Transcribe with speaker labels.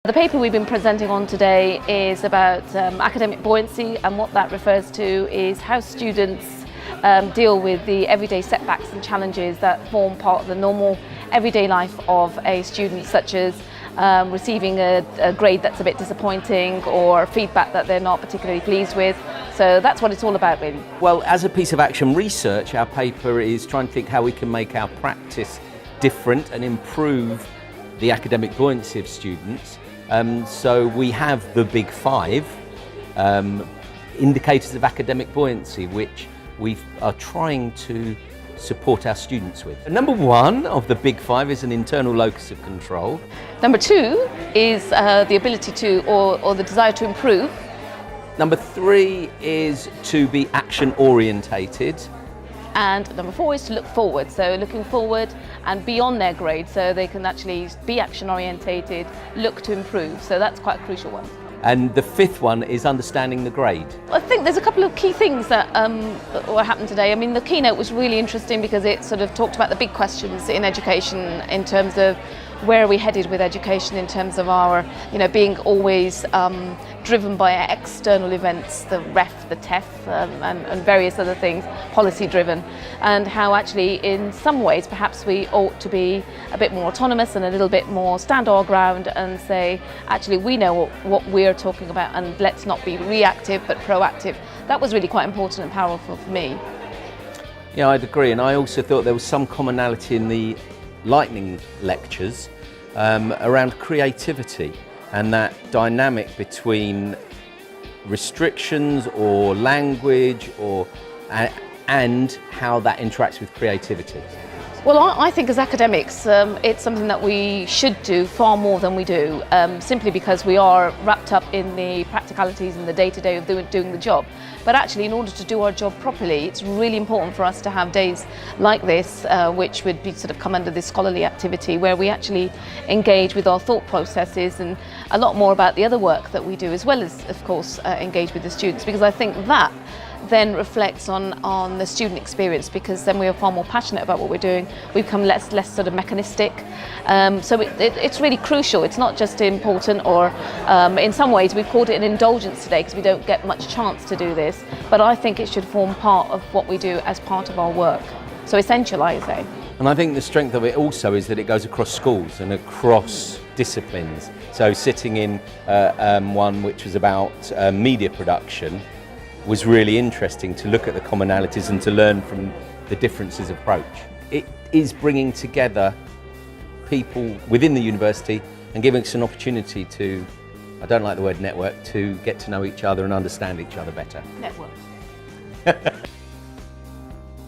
Speaker 1: The paper we've been presenting on today is about academic buoyancy, and what that refers to is how students deal with the everyday setbacks and challenges that form part of the normal everyday life of a student, such as receiving a grade that's a bit disappointing or feedback that they're not particularly pleased with. So that's what it's all about, really.
Speaker 2: Well, as a piece of action research, our paper is trying to think how we can make our practice different and improve the academic buoyancy of students. So we have the big five indicators of academic buoyancy, which we are trying to support our students with. Number one of the big five is an internal locus of control.
Speaker 1: Number two is the ability to, or the desire to improve.
Speaker 2: Number three is to be action orientated.
Speaker 1: And number four is to look forward, so looking forward and beyond their grade, so they can actually be action orientated, look to improve. So that's quite a crucial one.
Speaker 2: And the fifth one is understanding the grade.
Speaker 1: I think there's a couple of key things that happened today. I mean, the keynote was really interesting because it sort of talked about the big questions in education in terms of where are we headed with education, in terms of our, being always driven by external events, the REF, the TEF, and various other things, policy driven, and how actually in some ways perhaps we ought to be a bit more autonomous and a little bit more stand our ground and say, actually we know what we're talking about, and let's not be reactive but proactive. That was really quite important and powerful for me.
Speaker 2: Yeah, I'd agree, and I also thought there was some commonality in the lightning lectures around creativity and that dynamic between restrictions or language and how that interacts with creativity.
Speaker 1: Well, I think as academics, it's something that we should do far more than we do, simply because we are wrapped up in the practicalities and the day-to-day of doing the job. But actually, in order to do our job properly, it's really important for us to have days like this, which would be sort of come under this scholarly activity, where we actually engage with our thought processes and a lot more about the other work that we do, as well as, of course, engage with the students, because I think that then reflects on the student experience, because then we are far more passionate about what we're doing. We become less sort of mechanistic. So it's really crucial. It's not just important, or in some ways we've called it an indulgence today because we don't get much chance to do this, but I think it should form part of what we do as part of our work. So essential, I say.
Speaker 2: And I think the strength of it also is that it goes across schools and across disciplines. So sitting in one which was about media production was really interesting to look at the commonalities and to learn from the differences of approach. It is bringing together people within the university and giving us an opportunity to, I don't like the word network, to get to know each other and understand each other better.
Speaker 1: Network.